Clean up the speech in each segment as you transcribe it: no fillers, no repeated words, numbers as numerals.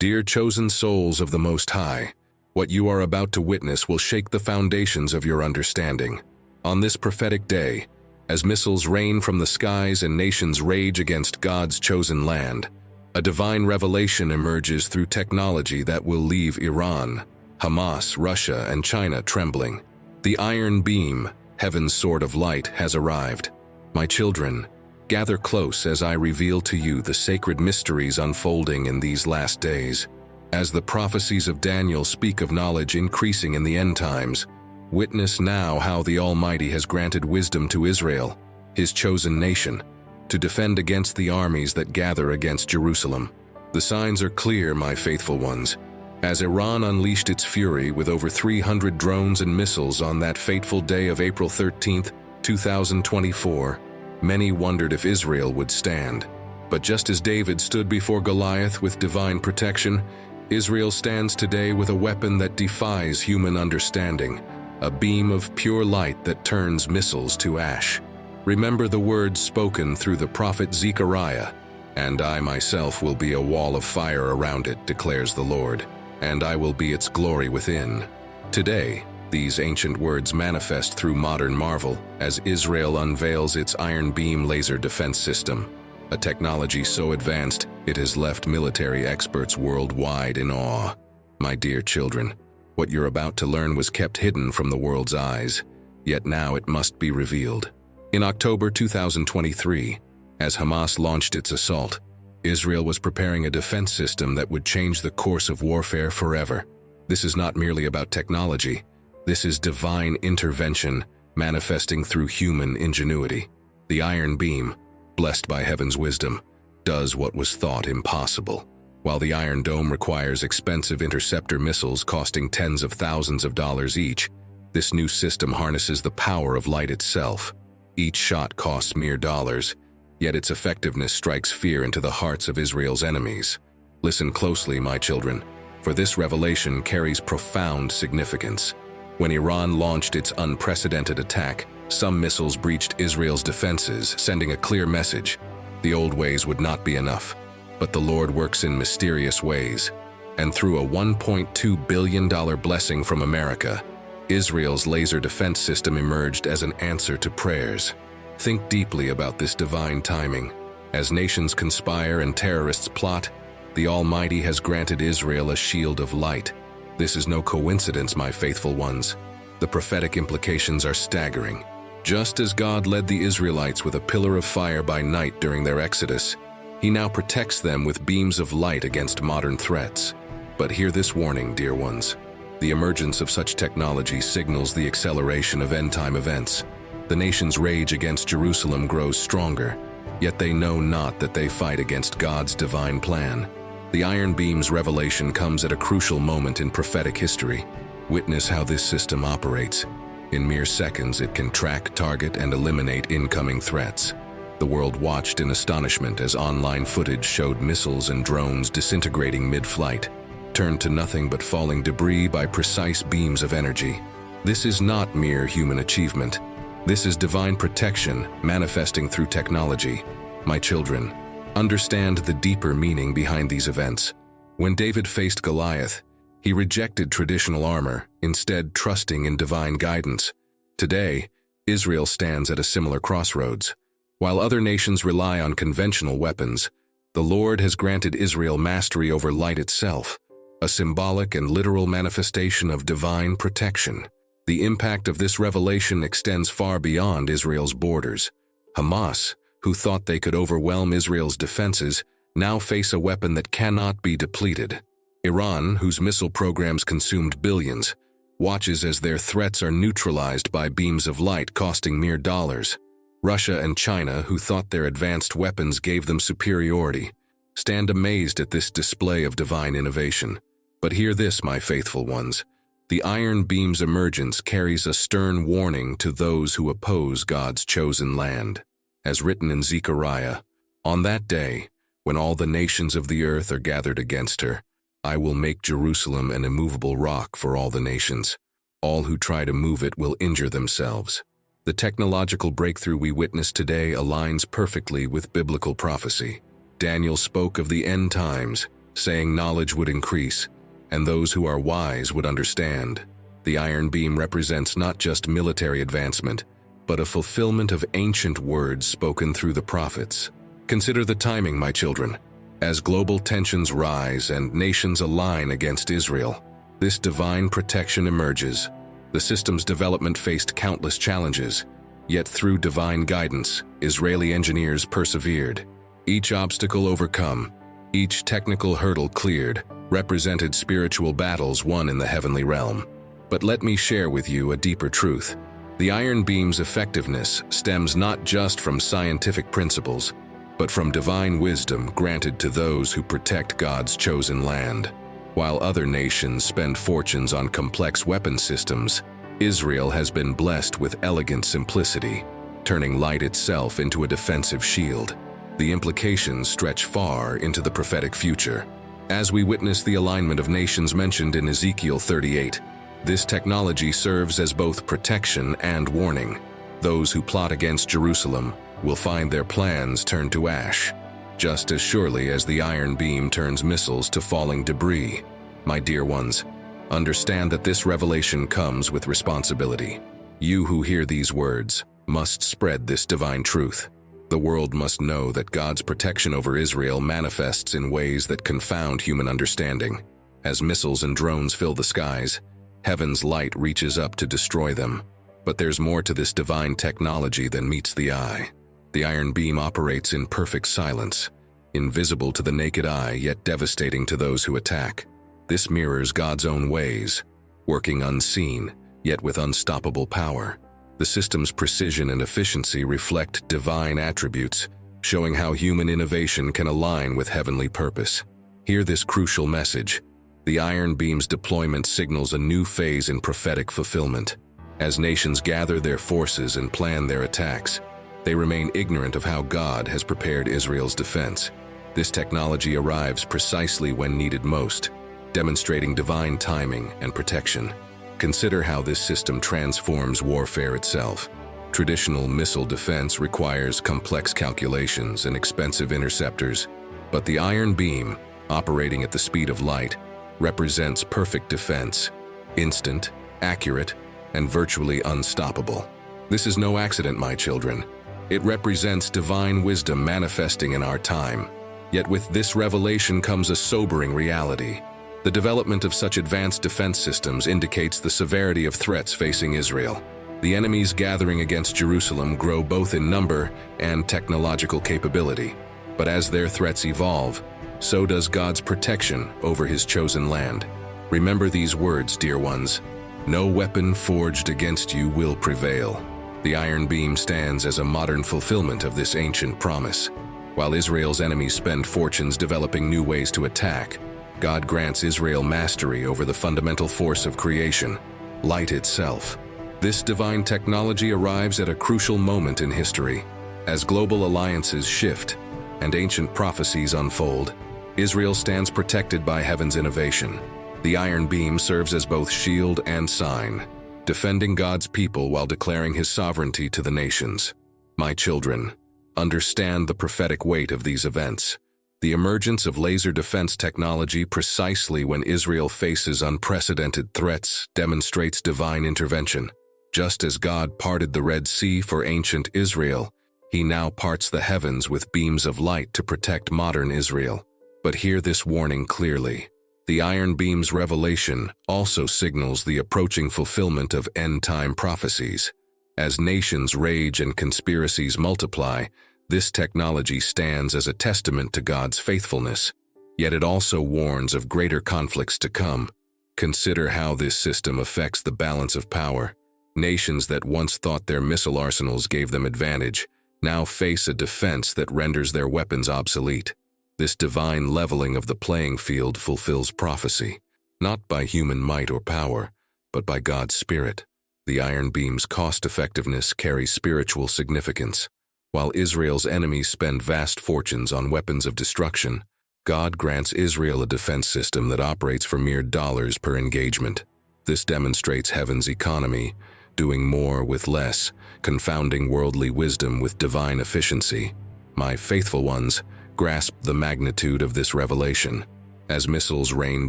Dear chosen souls of the Most High, what you are about to witness will shake the foundations of your understanding. On this prophetic day, as missiles rain from the skies and nations rage against God's chosen land, a divine revelation emerges through technology that will leave Iran, Hamas, Russia, and China trembling. The iron beam, heaven's sword of light, has arrived. My children, gather close as I reveal to you the sacred mysteries unfolding in these last days. As the prophecies of Daniel speak of knowledge increasing in the end times, witness now how the Almighty has granted wisdom to Israel, His chosen nation, to defend against the armies that gather against Jerusalem. The signs are clear, my faithful ones. As Iran unleashed its fury with over 300 drones and missiles on that fateful day of April 13, 2024, many wondered if Israel would stand. But just as David stood before Goliath with divine protection, Israel stands today with a weapon that defies human understanding, a beam of pure light that turns missiles to ash. Remember the words spoken through the prophet Zechariah, "And I myself will be a wall of fire around it, declares the Lord, and I will be its glory within." Today, these ancient words manifest through modern marvel as Israel unveils its iron beam laser defense system, a technology so advanced it has left military experts worldwide in awe. My dear children, what you're about to learn was kept hidden from the world's eyes, yet now it must be revealed. In October 2023, as Hamas launched its assault, Israel was preparing a defense system that would change the course of warfare forever. This is not merely about technology. This is divine intervention manifesting through human ingenuity. The iron beam, blessed by heaven's wisdom, does what was thought impossible. While the Iron Dome requires expensive interceptor missiles costing tens of thousands of dollars each, this new system harnesses the power of light itself. Each shot costs mere dollars, yet its effectiveness strikes fear into the hearts of Israel's enemies. Listen closely, my children, for this revelation carries profound significance. When Iran launched its unprecedented attack, some missiles breached Israel's defenses, sending a clear message: the old ways would not be enough, but the Lord works in mysterious ways. And through a $1.2 billion blessing from America, Israel's laser defense system emerged as an answer to prayers. Think deeply about this divine timing. As nations conspire and terrorists plot, the Almighty has granted Israel a shield of light. This is no coincidence, my faithful ones. The prophetic implications are staggering. Just as God led the Israelites with a pillar of fire by night during their exodus, He now protects them with beams of light against modern threats. But hear this warning, dear ones. The emergence of such technology signals the acceleration of end-time events. The nation's rage against Jerusalem grows stronger, yet they know not that they fight against God's divine plan. The Iron Beam's revelation comes at a crucial moment in prophetic history. Witness how this system operates. In mere seconds, it can track, target, and eliminate incoming threats. The world watched in astonishment as online footage showed missiles and drones disintegrating mid-flight, turned to nothing but falling debris by precise beams of energy. This is not mere human achievement. This is divine protection manifesting through technology. My children, understand the deeper meaning behind these events. When David faced Goliath, he rejected traditional armor, instead trusting in divine guidance. Today, Israel stands at a similar crossroads. While other nations rely on conventional weapons, the Lord has granted Israel mastery over light itself, a symbolic and literal manifestation of divine protection. The impact of this revelation extends far beyond Israel's borders. Hamas, who thought they could overwhelm Israel's defenses, now face a weapon that cannot be depleted. Iran, whose missile programs consumed billions, watches as their threats are neutralized by beams of light costing mere dollars. Russia and China, who thought their advanced weapons gave them superiority, stand amazed at this display of divine innovation. But hear this, my faithful ones. The Iron Beam's emergence carries a stern warning to those who oppose God's chosen land. As written in Zechariah, "On that day, when all the nations of the earth are gathered against her, I will make Jerusalem an immovable rock for all the nations. All who try to move it will injure themselves." The technological breakthrough we witness today aligns perfectly with biblical prophecy. Daniel spoke of the end times, saying knowledge would increase, and those who are wise would understand. The iron beam represents not just military advancement, but a fulfillment of ancient words spoken through the prophets. Consider the timing, my children. As global tensions rise and nations align against Israel, this divine protection emerges. The system's development faced countless challenges, yet through divine guidance, Israeli engineers persevered. Each obstacle overcome, each technical hurdle cleared, represented spiritual battles won in the heavenly realm. But let me share with you a deeper truth. The iron beam's effectiveness stems not just from scientific principles, but from divine wisdom granted to those who protect God's chosen land. While other nations spend fortunes on complex weapon systems, Israel has been blessed with elegant simplicity, turning light itself into a defensive shield. The implications stretch far into the prophetic future. As we witness the alignment of nations mentioned in Ezekiel 38, this technology serves as both protection and warning. Those who plot against Jerusalem will find their plans turn to ash, just as surely as the iron beam turns missiles to falling debris. My dear ones, understand that this revelation comes with responsibility. You who hear these words must spread this divine truth. The world must know that God's protection over Israel manifests in ways that confound human understanding. As missiles and drones fill the skies, heaven's light reaches up to destroy them. But there's more to this divine technology than meets the eye. The iron beam operates in perfect silence, invisible to the naked eye yet devastating to those who attack. This mirrors God's own ways, working unseen, yet with unstoppable power. The system's precision and efficiency reflect divine attributes, showing how human innovation can align with heavenly purpose. Hear this crucial message. The iron beam's deployment signals a new phase in prophetic fulfillment. As nations gather their forces and plan their attacks, they remain ignorant of how God has prepared Israel's defense. This technology arrives precisely when needed most, demonstrating divine timing and protection. Consider how this system transforms warfare itself. Traditional missile defense requires complex calculations and expensive interceptors, but the iron beam, operating at the speed of light, represents perfect defense, instant, accurate, and virtually unstoppable. This is no accident, my children. It represents divine wisdom manifesting in our time. Yet with this revelation comes a sobering reality. The development of such advanced defense systems indicates the severity of threats facing Israel. The enemies gathering against Jerusalem grow both in number and technological capability. But as their threats evolve, so does God's protection over His chosen land. Remember these words, dear ones. No weapon forged against you will prevail. The iron beam stands as a modern fulfillment of this ancient promise. While Israel's enemies spend fortunes developing new ways to attack, God grants Israel mastery over the fundamental force of creation, light itself. This divine technology arrives at a crucial moment in history. As global alliances shift and ancient prophecies unfold, Israel stands protected by heaven's innovation. The iron beam serves as both shield and sign, defending God's people while declaring His sovereignty to the nations. My children, understand the prophetic weight of these events. The emergence of laser defense technology precisely when Israel faces unprecedented threats demonstrates divine intervention. Just as God parted the Red Sea for ancient Israel, He now parts the heavens with beams of light to protect modern Israel. But hear this warning clearly. The iron beam's revelation also signals the approaching fulfillment of end-time prophecies. As nations rage and conspiracies multiply, this technology stands as a testament to God's faithfulness. Yet it also warns of greater conflicts to come. Consider how this system affects the balance of power. Nations that once thought their missile arsenals gave them advantage now face a defense that renders their weapons obsolete. This divine leveling of the playing field fulfills prophecy, not by human might or power, but by God's Spirit. The iron beam's cost-effectiveness carries spiritual significance. While Israel's enemies spend vast fortunes on weapons of destruction, God grants Israel a defense system that operates for mere dollars per engagement. This demonstrates heaven's economy, doing more with less, confounding worldly wisdom with divine efficiency. My faithful ones, grasp the magnitude of this revelation. As missiles rain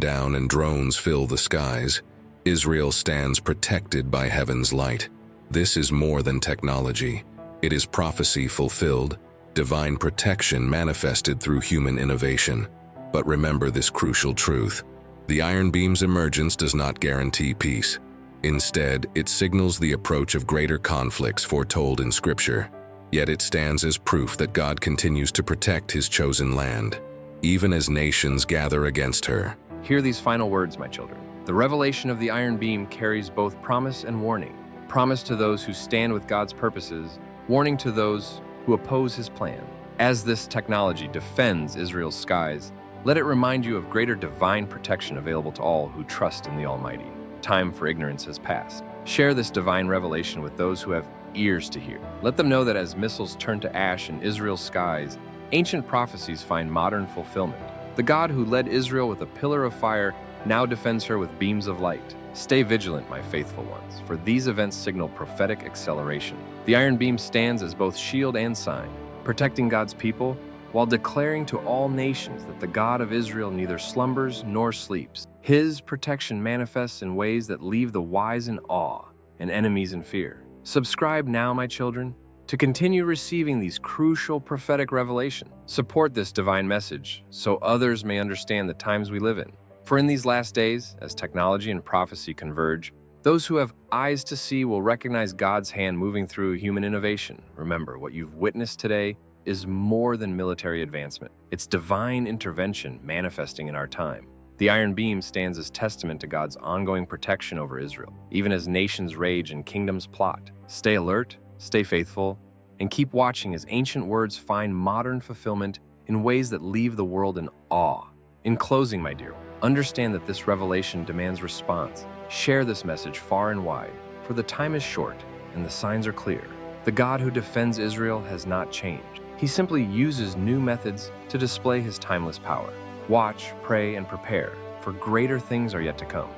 down and drones fill the skies, Israel stands protected by heaven's light. This is more than technology. It is prophecy fulfilled, divine protection manifested through human innovation. But remember this crucial truth. The Iron Beam's emergence does not guarantee peace. Instead, it signals the approach of greater conflicts foretold in Scripture. Yet it stands as proof that God continues to protect His chosen land, even as nations gather against her. Hear these final words, my children. The revelation of the Iron Beam carries both promise and warning. Promise to those who stand with God's purposes, warning to those who oppose His plan. As this technology defends Israel's skies, let it remind you of greater divine protection available to all who trust in the Almighty. Time for ignorance has passed. Share this divine revelation with those who have ears to hear. Let them know that as missiles turn to ash in Israel's skies, ancient prophecies find modern fulfillment. The God who led Israel with a pillar of fire now defends her with beams of light. Stay vigilant, my faithful ones, for these events signal prophetic acceleration. The Iron Beam stands as both shield and sign, protecting God's people while declaring to all nations that the God of Israel neither slumbers nor sleeps. His protection manifests in ways that leave the wise in awe and enemies in fear. Subscribe now, my children, to continue receiving these crucial prophetic revelations. Support this divine message so others may understand the times we live in. For in these last days, as technology and prophecy converge, those who have eyes to see will recognize God's hand moving through human innovation. Remember, what you've witnessed today is more than military advancement. It's divine intervention manifesting in our time. The Iron Beam stands as testament to God's ongoing protection over Israel, even as nations rage and kingdoms plot. Stay alert, stay faithful, and keep watching as ancient words find modern fulfillment in ways that leave the world in awe. In closing, my dear, understand that this revelation demands response. Share this message far and wide, for the time is short and the signs are clear. The God who defends Israel has not changed. He simply uses new methods to display His timeless power. Watch, pray, and prepare, for greater things are yet to come.